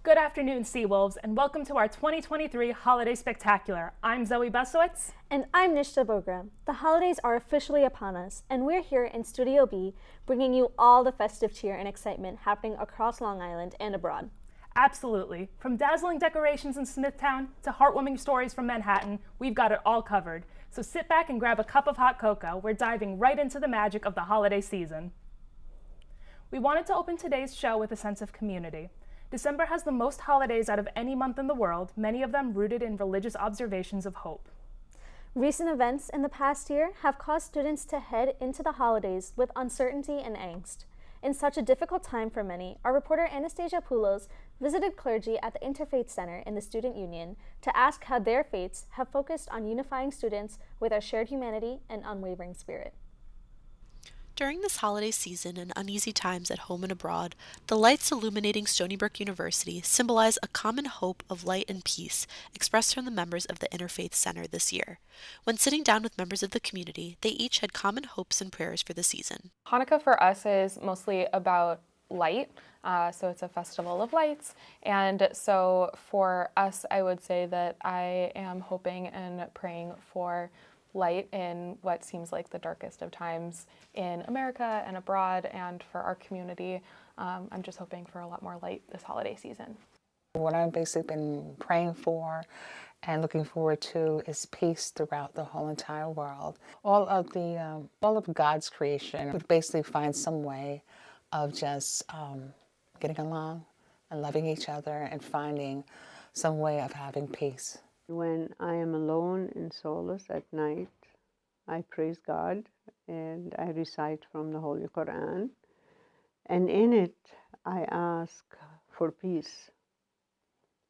Good afternoon, Seawolves, and welcome to our 2023 Holiday Spectacular. I'm Zoe Busowitz. And I'm Nishta Bogra. The holidays are officially upon us, and we're here in Studio B, bringing you all the festive cheer and excitement happening across Long Island and abroad. Absolutely. From dazzling decorations in Smithtown to heartwarming stories from Manhattan, we've got it all covered. So sit back and grab a cup of hot cocoa. We're diving right into the magic of the holiday season. We wanted to open today's show with a sense of community. December has the most holidays out of any month in the world, many of them rooted in religious observations of hope. Recent events in the past year have caused students to head into the holidays with uncertainty and angst. In such a difficult time for many, our reporter Anastasia Poulos visited clergy at the Interfaith Center in the Student Union to ask how their faiths have focused on unifying students with our shared humanity and unwavering spirit. During this holiday season and uneasy times at home and abroad, the lights illuminating Stony Brook University symbolize a common hope of light and peace expressed from the members of the Interfaith Center this year. When sitting down with members of the community, they each had common hopes and prayers for the season. Hanukkah for us is mostly about light, so it's a festival of lights, and so for us I would say that I am hoping and praying for light in what seems like the darkest of times in America and abroad, and for our community. I'm just hoping for a lot more light this holiday season. What I've basically been praying for and looking forward to is peace throughout the whole entire world. All of God's creation would basically find some way of just getting along and loving each other and finding some way of having peace. When I am alone in solace at night, I praise God and I recite from the Holy Quran. And in it, I ask for peace.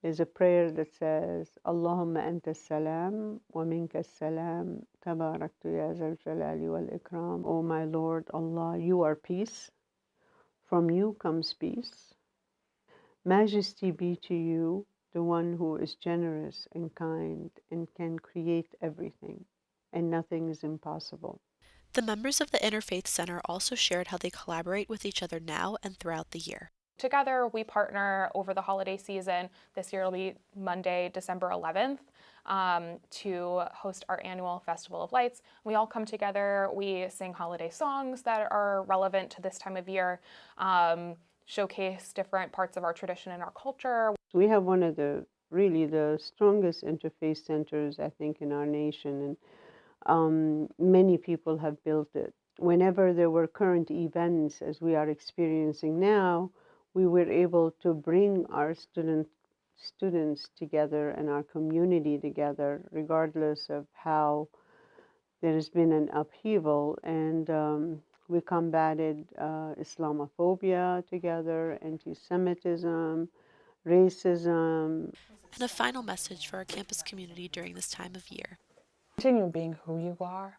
There's a prayer that says, Allahumma anta salam wa minka salam, tabaraktu ya zal jalali wal ikram. O my Lord Allah, you are peace. From you comes peace. Majesty be to you, the one who is generous and kind and can create everything, and nothing is impossible. The members of the Interfaith Center also shared how they collaborate with each other now and throughout the year. Together, we partner over the holiday season. This year will be Monday, December 11th, to host our annual Festival of Lights. We all come together, we sing holiday songs that are relevant to this time of year, showcase different parts of our tradition and our culture. We have one of the strongest interfaith centers, I think, in our nation, and many people have built it. Whenever there were current events, as we are experiencing now, we were able to bring our students together and our community together, regardless of how there has been an upheaval, and we combated Islamophobia together, anti-Semitism, racism. And a final message for our campus community during this time of year. Continue being who you are.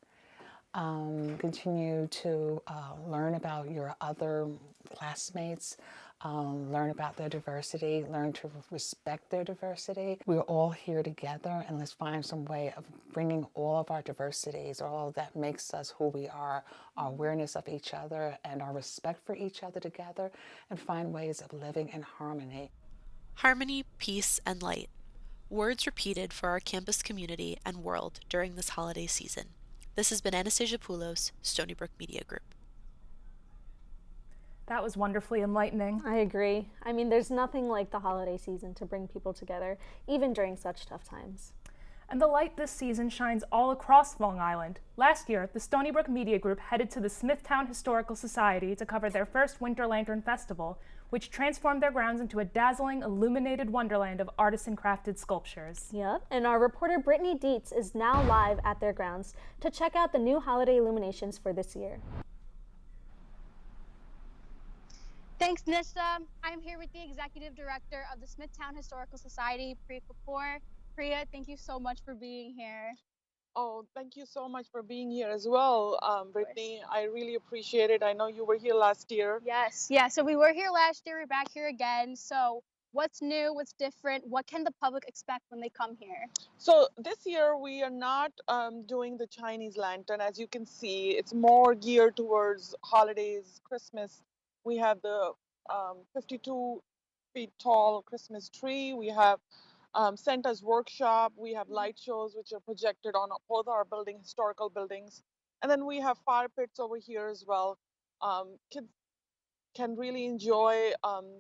Continue to learn about your other classmates, learn about their diversity, learn to respect their diversity. We're all here together, and let's find some way of bringing all of our diversities, all that makes us who we are, our awareness of each other and our respect for each other together, and find ways of living in harmony. Harmony, peace, and light. Words repeated for our campus community and world during this holiday season. This has been Anastasia Poulos, Stony Brook Media Group. That was wonderfully enlightening. I agree. I mean, there's nothing like the holiday season to bring people together, even during such tough times. And the light this season shines all across Long Island. Last year, the Stony Brook Media Group headed to the Smithtown Historical Society to cover their first Winter Lantern Festival, which transformed their grounds into a dazzling, illuminated wonderland of artisan-crafted sculptures. Yep, and our reporter Brittany Dietz is now live at their grounds to check out the new holiday illuminations for this year. Thanks, Nishta. I'm here with the Executive Director of the Smithtown Historical Society, Priya Kapoor. Priya, thank you so much for being here. Oh, thank you so much for being here as well, Brittany. I really appreciate it. I know you were here last year. Yes, yeah, so we were here last year, we're back here again. So what's new, what's different, what can the public expect when they come here? So this year we are not doing the Chinese lantern. As you can see, it's more geared towards holidays, Christmas. We have the 52 feet tall Christmas tree. We have Santa's workshop. We have light shows which are projected on both our historical buildings. And then we have fire pits over here as well. Kids can really enjoy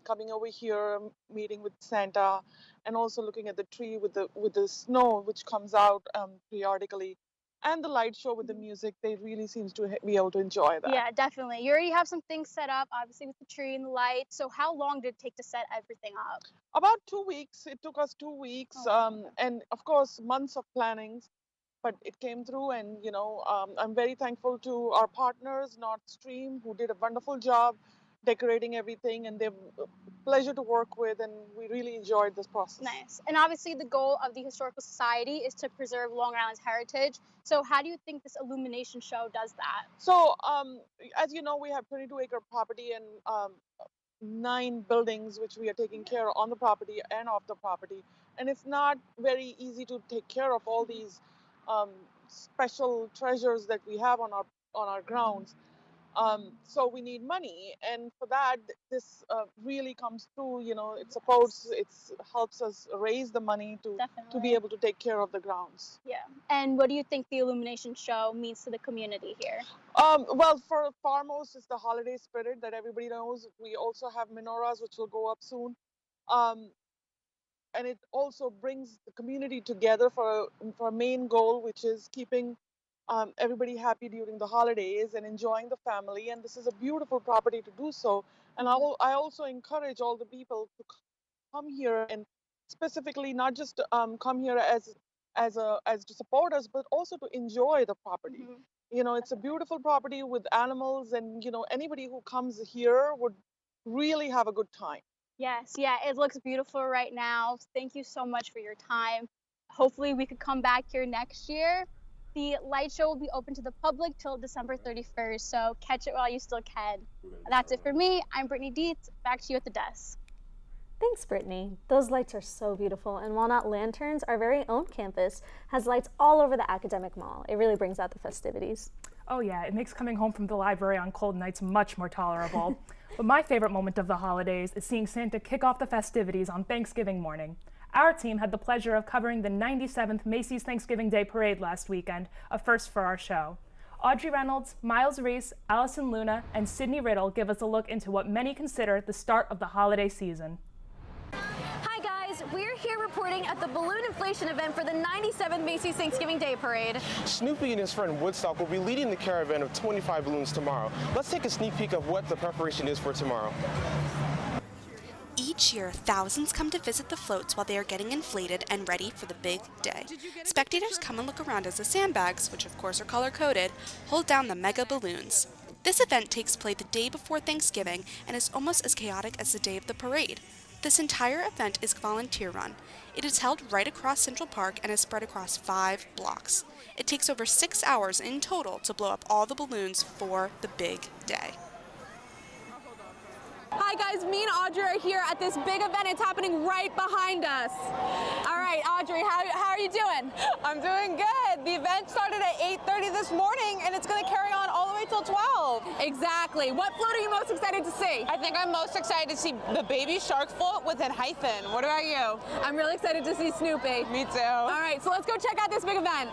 coming over here, meeting with Santa, and also looking at the tree with the snow which comes out periodically, and the light show with the music. They really seems to be able to enjoy that. Yeah, definitely. You already have some things set up, obviously with the tree and the lights. So how long did it take to set everything up? About 2 weeks. It took us 2 weeks, and of course months of planning. But it came through, and I'm very thankful to our partners, Nord Stream, who did a wonderful job decorating everything, and they're a pleasure to work with, and we really enjoyed this process. Nice. And obviously the goal of the Historical Society is to preserve Long Island's heritage. So how do you think this illumination show does that? So as you know, we have 22-acre property and 9 buildings which we are taking care of on the property and off the property, and it's not very easy to take care of all these special treasures that we have on our grounds. So we need money, and for that, this really comes through. It helps us raise the money to be able to take care of the grounds. Yeah. And what do you think the illumination show means to the community here? Well, for foremost, it's the holiday spirit that everybody knows. We also have menorahs, which will go up soon. And it also brings the community together for a main goal, which is keeping everybody happy during the holidays and enjoying the family. And this is a beautiful property to do so. And I also encourage all the people to come here, and specifically not just come here as to support us, but also to enjoy the property. It's a beautiful property with animals, and anybody who comes here would really have a good time. Yes, yeah, it looks beautiful right now. Thank you so much for your time. Hopefully we could come back here next year. The light show will be open to the public till December 31st, so catch it while you still can. That's it for me. I'm Brittany Dietz. Back to you at the desk. Thanks, Brittany. Those lights are so beautiful, and while not lanterns, our very own campus has lights all over the academic mall. It really brings out the festivities. Oh yeah, it makes coming home from the library on cold nights much more tolerable. But my favorite moment of the holidays is seeing Santa kick off the festivities on Thanksgiving morning. Our team had the pleasure of covering the 97th Macy's Thanksgiving Day Parade last weekend, a first for our show. Audrey Reynolds, Miles Reese, Allison Luna, and Sydney Riddle give us a look into what many consider the start of the holiday season. Hi guys, we're here reporting at the balloon inflation event for the 97th Macy's Thanksgiving Day Parade. Snoopy and his friend Woodstock will be leading the caravan of 25 balloons tomorrow. Let's take a sneak peek of what the preparation is for tomorrow. Each year, thousands come to visit the floats while they are getting inflated and ready for the big day. Spectators come and look around as the sandbags, which of course are color-coded, hold down the mega balloons. This event takes place the day before Thanksgiving and is almost as chaotic as the day of the parade. This entire event is volunteer-run. It is held right across Central Park and is spread across 5 blocks. It takes over 6 hours in total to blow up all the balloons for the big day. Hi guys, me and Audrey are here at this big event. It's happening right behind us. All right, Audrey, how are you doing? I'm doing good. The event started at 8:30 this morning and it's going to carry on all the way till 12. Exactly. What float are you most excited to see? I think I'm most excited to see the baby shark float with a hyphen. What about you? I'm really excited to see Snoopy. Me too. All right, so let's go check out this big event.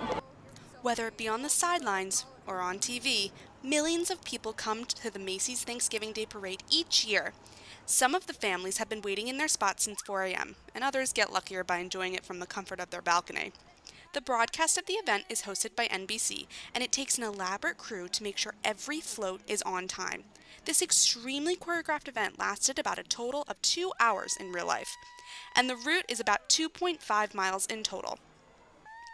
Whether it be on the sidelines or on TV, millions of people come to the Macy's Thanksgiving Day Parade each year. Some of the families have been waiting in their spots since 4 a.m., and others get luckier by enjoying it from the comfort of their balcony. The broadcast of the event is hosted by NBC, and it takes an elaborate crew to make sure every float is on time. This extremely choreographed event lasted about a total of 2 hours in real life, and the route is about 2.5 miles in total.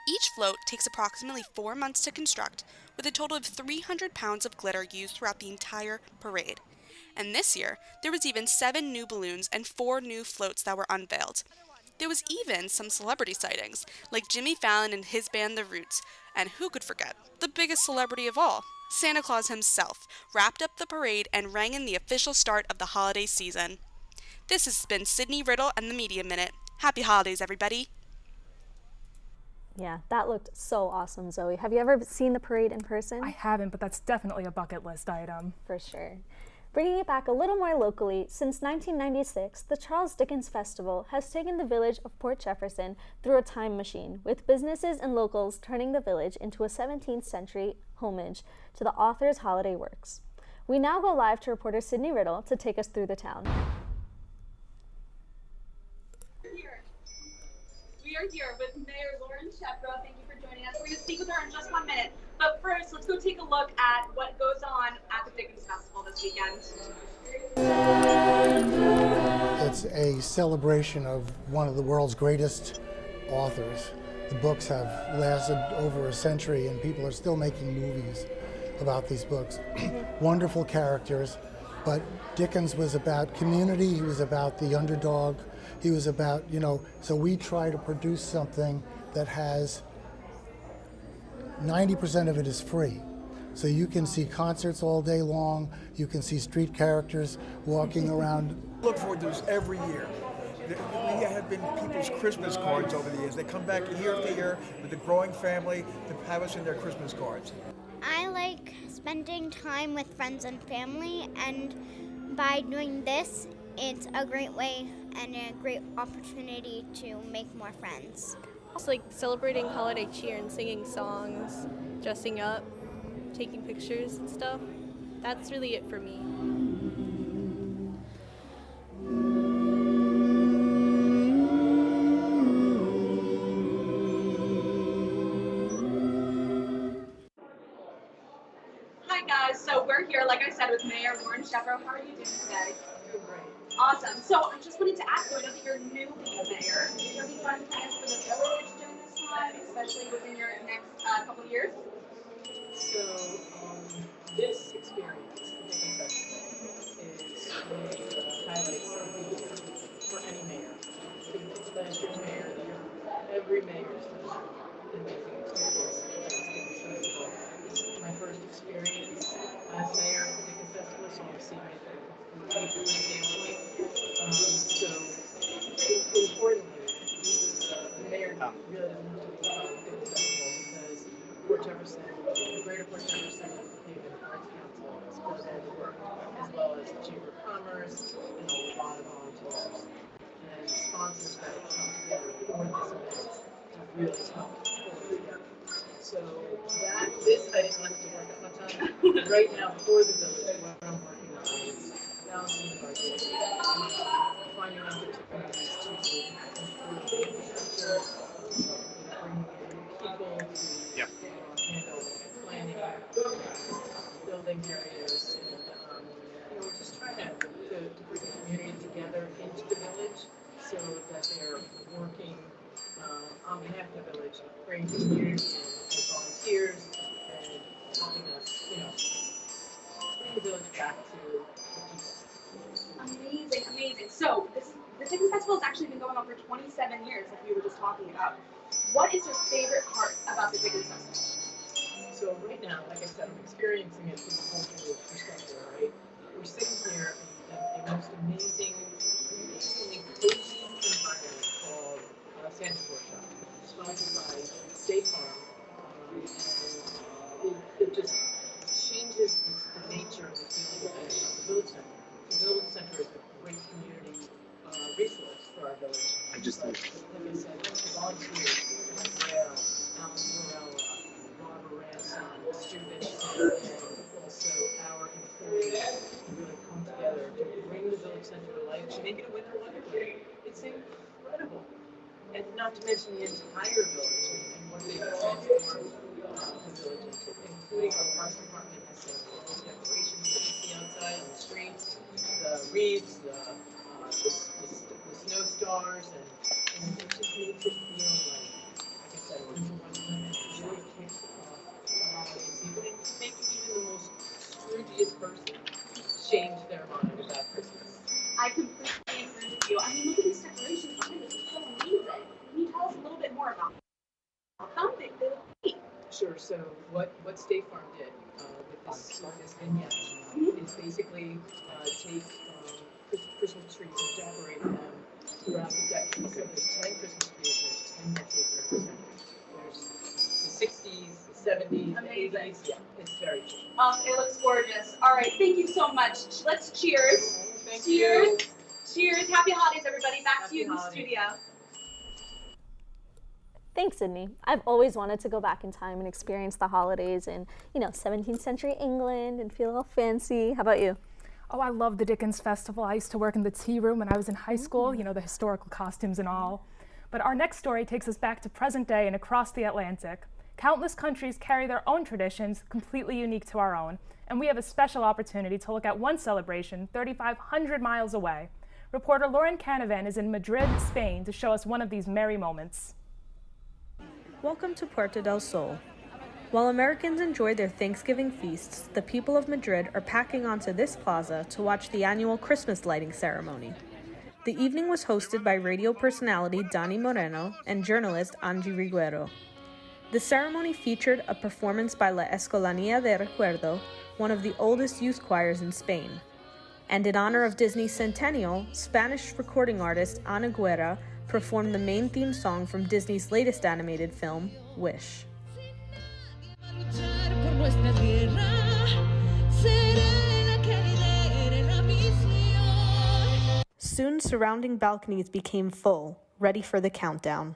Each float takes approximately 4 months to construct, with a total of 300 pounds of glitter used throughout the entire parade. And this year, there was even 7 new balloons and 4 new floats that were unveiled. There was even some celebrity sightings, like Jimmy Fallon and his band The Roots, and who could forget, the biggest celebrity of all, Santa Claus himself, wrapped up the parade and rang in the official start of the holiday season. This has been Sydney Riddle and the Media Minute. Happy holidays, everybody! Yeah, that looked so awesome, Zoe. Have you ever seen the parade in person? I haven't, but that's definitely a bucket list item. For sure. Bringing it back a little more locally, since 1996, the Charles Dickens Festival has taken the village of Port Jefferson through a time machine, with businesses and locals turning the village into a 17th century homage to the author's holiday works. We now go live to reporter Sydney Riddle to take us through the town. We are here with Mayor Lauren Shepro. Thank you for joining us. We're going to speak with her in just 1 minute. But first, let's go take a look at what goes on at the Dickens Festival this weekend. It's a celebration of one of the world's greatest authors. The books have lasted over a century and people are still making movies about these books. Wonderful characters, but Dickens was about community, he was about the underdog, he was about, so we try to produce something that has 90% of it is free. So you can see concerts all day long, you can see street characters walking around. Look forward to this every year. We have been people's Christmas cards over the years. They come back year after year with a growing family to have us in their Christmas cards. I like spending time with friends and family, and by doing this, it's a great way and a great opportunity to make more friends. It's like celebrating holiday cheer and singing songs, dressing up, taking pictures and stuff. That's really it for me. Hi guys, so we're here, like I said, with Mayor Lauren Shepro. How are you doing today? Awesome. So I just wanted to ask you, I know that you're new being a mayor. Do you have any fun plans for the village during this time, especially within your next couple of years? So this experience, the Dickens Festival, is one of the highlights of the year for any mayor. Last year's mayor, every mayor's an amazing experience at the Dickens Festival. This is my first experience as mayor at the Dickens Festival, so I'm seeing it from a family standpoint. So importantly, the mayor really doesn't have to be about the Dickens Festival because Port Jefferson, the Greater Port Jefferson Haven Arts Council has put in the work, as well as the Chamber of Commerce and a lot of volunteers and sponsors that come together for this event to really help pull it together. So this I didn't have to work that much on. Right now for the village, what I'm working on is balancing the budget, finding opportunities to improve the infrastructure, bringing in people to handle planning, building areas, and we're just trying to bring the community together into the village so that they're working on behalf of the village, bringing the community in as volunteers and helping us, bring the village back to the people. Amazing. So the Dickens Festival has actually been going on for 27 years, like we were just talking about. What is your favorite part about the Dickens Festival? So right now, like I said, I'm experiencing it from a cultural perspective, right? We're sitting here in a most amazingly cozy environment called Santa Workshop, sponsored by State Farm, and it just changes the nature of the feeling of the village center. The village center is a great community resource for our village. Like I said, the volunteers, like Rail, Alan Varela, Robert Ransom, students, and also our employees really come together to bring the village center to life, to make it a winter wonderland. It's incredible. And not to mention the entire village and what they've transformed the village into, including our parks department has some decorations that you see outside on the streets, the wreaths, the snow stars, and it just makes it feel like I said, it really kicks off the holiday season and makes even the most scroogiest person change their mind about Christmas. I completely agree with you. I mean, look at these decorations behind us. It's so amazing. Can you tell us a little bit more about them? They look great. Sure. So what State Farm did with this vignette is basically take Christmas trees and decorate them throughout the decade. So there's 10 Christmas trees and there's 10 decades represented. There's the 60s, the 70s, Amazing. 80s. Yeah, it's very cool. It looks gorgeous. All right, thank you so much. Let's cheers. Thank Cheers. you. Cheers. Happy holidays, everybody. Back to you in the holidays. studio. Thanks, Sydney. I've always wanted to go back in time and experience the holidays in, 17th century England and feel all fancy. How about you? Oh, I love the Dickens Festival. I used to work in the tea room when I was in high school, the historical costumes and all. But our next story takes us back to present day and across the Atlantic. Countless countries carry their own traditions, completely unique to our own, and we have a special opportunity to look at one celebration 3,500 miles away. Reporter Lauren Canavan is in Madrid, Spain, to show us one of these merry moments. Welcome to Puerto del Sol. While Americans enjoy their Thanksgiving feasts, the people of Madrid are packing onto this plaza to watch the annual Christmas lighting ceremony. The evening was hosted by radio personality Dani Moreno and journalist Angie Riguero. The ceremony featured a performance by La Escolanía de Recuerdo, one of the oldest youth choirs in Spain. And in honor of Disney's centennial, Spanish recording artist Ana Guerra performed the main theme song from Disney's latest animated film, Wish. Soon surrounding balconies became full, ready for the countdown.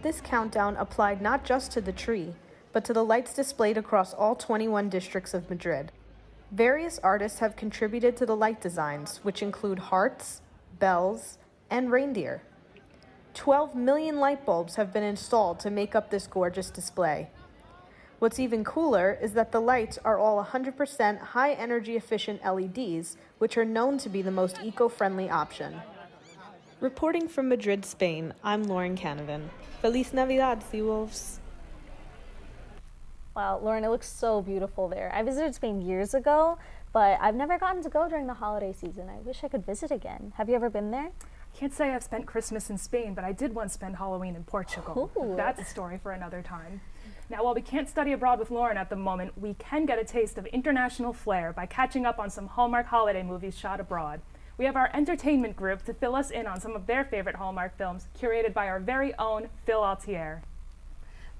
This countdown applied not just to the tree, but to the lights displayed across all 21 districts of Madrid. Various artists have contributed to the light designs, which include hearts, bells, and reindeer. 12 million light bulbs have been installed to make up this gorgeous display. What's even cooler is that the lights are all 100% high-energy efficient LEDs, which are known to be the most eco-friendly option. Reporting from Madrid, Spain, I'm Lauren Canavan. Feliz Navidad, Seawolves! Wow, Lauren, it looks so beautiful there. I visited Spain years ago, but I've never gotten to go during the holiday season. I wish I could visit again. Have you ever been there? I can't say I've spent Christmas in Spain, but I did once spend Halloween in Portugal. Ooh. That's a story for another time. Now, while we can't study abroad with Lauren at the moment, we can get a taste of international flair by catching up on some Hallmark holiday movies shot abroad. We have our entertainment group to fill us in on some of their favorite Hallmark films, curated by our very own Phil Altier.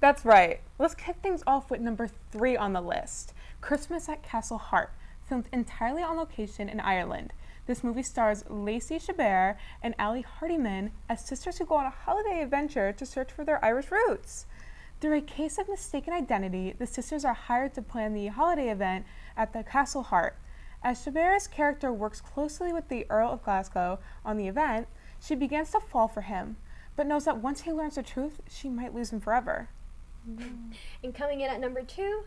That's right. Let's kick things off with number 3 on the list, Christmas at Castle Hart, filmed entirely on location in Ireland. This movie stars Lacey Chabert and Ali Hardiman as sisters who go on a holiday adventure to search for their Irish roots. Through a case of mistaken identity, the sisters are hired to plan the holiday event at the Castle Hart. As Chabert's character works closely with the Earl of Glasgow on the event, she begins to fall for him, but knows that once he learns the truth, she might lose him forever. And coming in at number 2,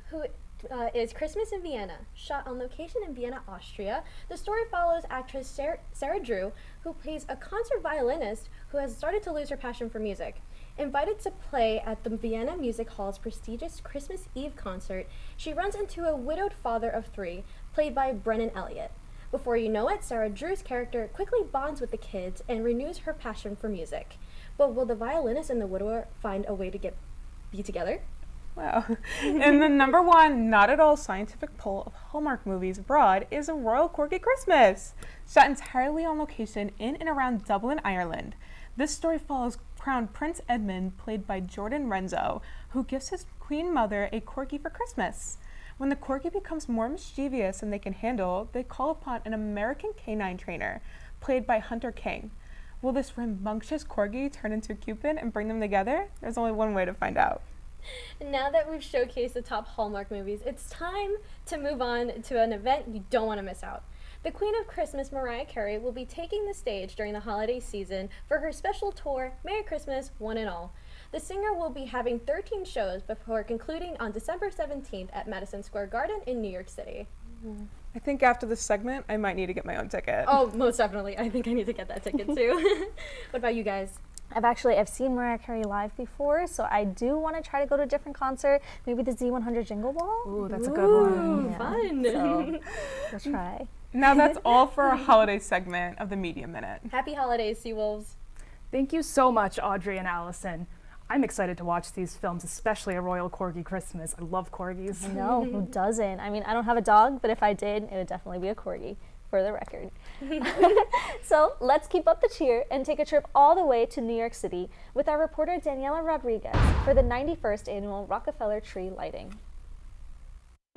is Christmas in Vienna. Shot on location in Vienna, Austria, the story follows actress Sarah Drew, who plays a concert violinist who has started to lose her passion for music. Invited to play at the Vienna Music Hall's prestigious Christmas Eve concert, she runs into a widowed father of 3, played by Brennan Elliott. Before you know it, Sarah Drew's character quickly bonds with the kids and renews her passion for music. But will the violinist and the widower find a way to be together? Wow. And the number 1 not at all scientific poll of Hallmark movies abroad is A Royal Corgi Christmas, shot entirely on location in and around Dublin, Ireland. This story follows Crown Prince Edmund, played by Jordan Renzo, who gives his queen mother a corgi for Christmas. When the corgi becomes more mischievous than they can handle, they call upon an American canine trainer, played by Hunter King. Will this rambunctious corgi turn into Cupid and bring them together? There's only one way to find out. Now that we've showcased the top Hallmark movies, it's time to move on to an event you don't want to miss out. The Queen of Christmas, Mariah Carey, will be taking the stage during the holiday season for her special tour, Merry Christmas, One and All. The singer will be having 13 shows before concluding on December 17th at Madison Square Garden in New York City. I think after this segment, I might need to get my own ticket. Oh, most definitely. I think I need to get that ticket too. What about you guys? I've seen Mariah Carey live before, so I do want to try to go to a different concert, maybe the Z100 Jingle Ball. Ooh, that's a good one. Yeah, fun. So we'll try. Now that's all for our holiday segment of the Media Minute. Happy holidays, Seawolves. Thank you so much, Audrey and Allison. I'm excited to watch these films, especially A Royal Corgi Christmas. I love corgis. I know, who doesn't? I mean, I don't have a dog, but if I did, it would definitely be a corgi, for the record. So let's keep up the cheer and take a trip all the way to New York City with our reporter Daniela Rodriguez for the 91st annual Rockefeller tree lighting.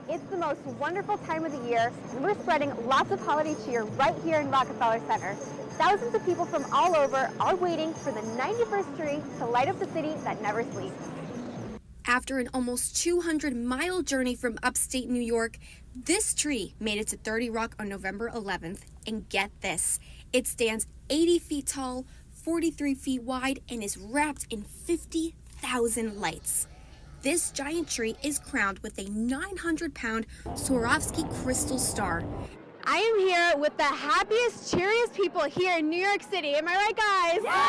It's the most wonderful time of the year, and we're spreading lots of holiday cheer right here in Rockefeller Center. Thousands of people from all over are waiting for the 91st tree to light up the city that never sleeps. After an almost 200-mile journey from upstate New York, this tree made it to 30 Rock on November 11th. And get this, it stands 80 feet tall, 43 feet wide, and is wrapped in 50,000 lights. This giant tree is crowned with a 900-pound Swarovski crystal star. I am here with the happiest, cheeriest people here in New York City. Am I right, guys? Yeah!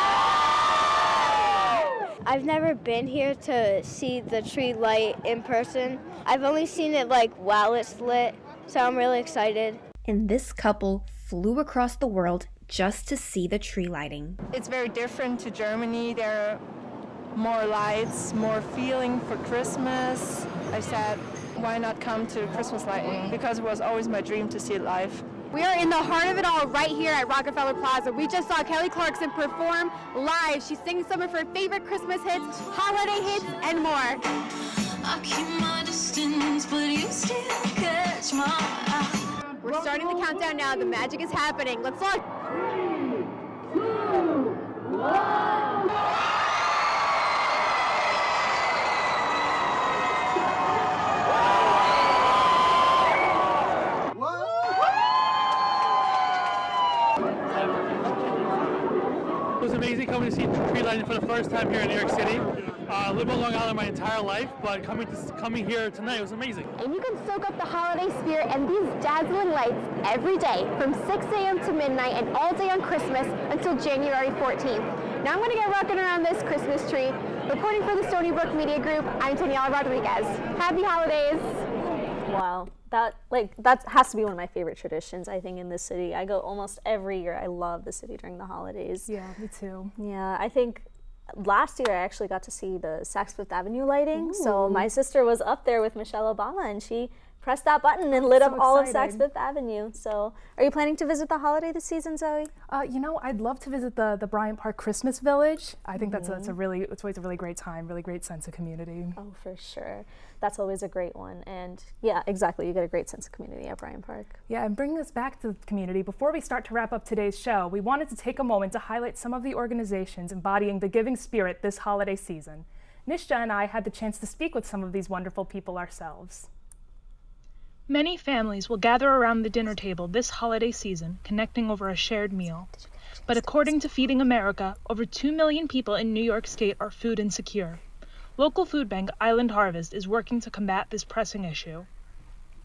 I've never been here to see the tree light in person. I've only seen it like while it's lit, so I'm really excited. And this couple flew across the world just to see the tree lighting. It's very different to Germany. There are more lights, more feeling for Christmas. I said, why not come to Christmas lighting? Because it was always my dream to see it live. We are in the heart of it all right here at Rockefeller Plaza. We just saw Kelly Clarkson perform live. She's singing some of her favorite Christmas hits, holiday hits, and more. I keep my distance, but you still catch my eye. We're starting the countdown now. The magic is happening. Let's look. 3, 2, 1. It was amazing coming to see tree lighting for the first time here in New York City. I lived on Long Island my entire life, but coming here tonight was amazing. And you can soak up the holiday spirit and these dazzling lights every day from 6 a.m. to midnight and all day on Christmas until January 14th. Now I'm going to get rocking around this Christmas tree. Reporting for the Stony Brook Media Group, I'm Daniela Rodriguez. Happy holidays! Wow, that has to be one of my favorite traditions, I think, in this city. I go almost every year. I love the city during the holidays. Yeah, me too. Yeah, I think last year I actually got to see the Saks Fifth Avenue lighting. Ooh. So my sister was up there with Michelle Obama, and she pressed that button and lit up all of Saks Fifth Avenue. So are you planning to visit the holiday this season, Zoe? You know, I'd love to visit the Bryant Park Christmas Village. I think it's always a really great time, really great sense of community. Oh, for sure. That's always a great one. And yeah, exactly. You get a great sense of community at Bryant Park. Yeah, and bringing us back to the community, before we start to wrap up today's show, we wanted to take a moment to highlight some of the organizations embodying the giving spirit this holiday season. Nishja and I had the chance to speak with some of these wonderful people ourselves. Many families will gather around the dinner table this holiday season, connecting over a shared meal. But according to Feeding America, over 2 million people in New York State are food insecure. Local food bank Island Harvest is working to combat this pressing issue.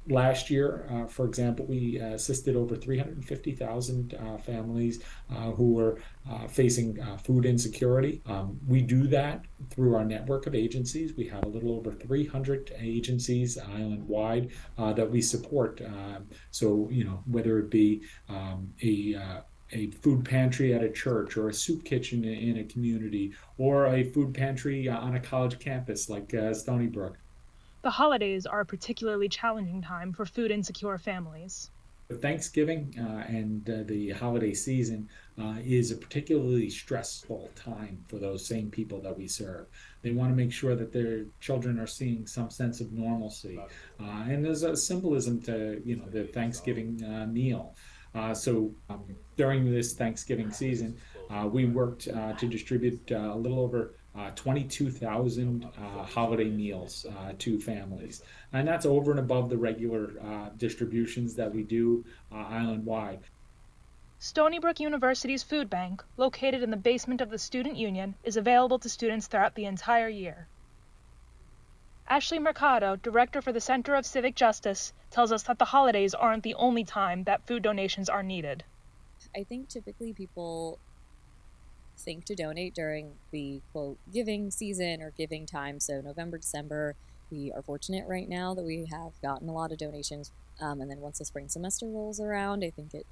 Last year, for example, we assisted over 350,000 families who were facing food insecurity. We do that through our network of agencies. We have a little over 300 agencies island-wide that we support. So, you know, whether it be a food pantry at a church, or a soup kitchen in a community, or a food pantry on a college campus like Stony Brook. The holidays are a particularly challenging time for food insecure families. Thanksgiving and the holiday season is a particularly stressful time for those same people that we serve. They want to make sure that their children are seeing some sense of normalcy. And there's a symbolism to, you know, the Thanksgiving meal. So during this Thanksgiving season, we worked to distribute a little over 22,000 holiday meals to families. And that's over and above the regular distributions that we do island-wide. Stony Brook University's food bank, located in the basement of the Student Union, is available to students throughout the entire year. Ashley Mercado, director for the Center of Civic Justice, tells us that the holidays aren't the only time that food donations are needed. I think typically people think to donate during the, quote, giving season or giving time. So November, December, we are fortunate right now that we have gotten a lot of donations. And then once the spring semester rolls around, I think it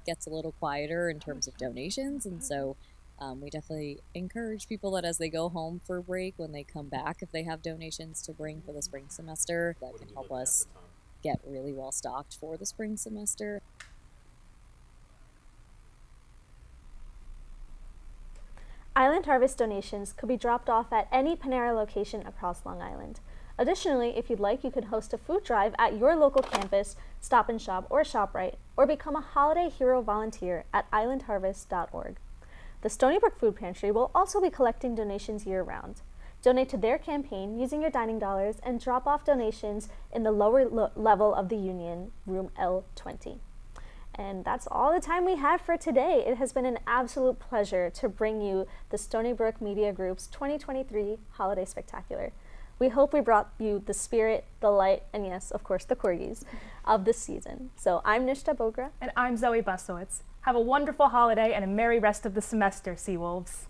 gets a little quieter in terms of donations. And so We definitely encourage people that as they go home for break, when they come back, if they have donations to bring for the spring semester, that can help us get really well stocked for the spring semester. Island Harvest donations could be dropped off at any Panera location across Long Island. Additionally, if you'd like, you could host a food drive at your local campus, Stop and Shop, or ShopRite, or become a Holiday Hero volunteer at islandharvest.org. The Stony Brook Food Pantry will also be collecting donations year-round. Donate to their campaign using your dining dollars and drop off donations in the lower level of the Union, room L20. And that's all the time we have for today. It has been an absolute pleasure to bring you the Stony Brook Media Group's 2023 Holiday Spectacular. We hope we brought you the spirit, the light, and yes, of course, the corgis of this season. So I'm Nishta Bogra. And I'm Zoe Busowitz. Have a wonderful holiday and a merry rest of the semester, Seawolves.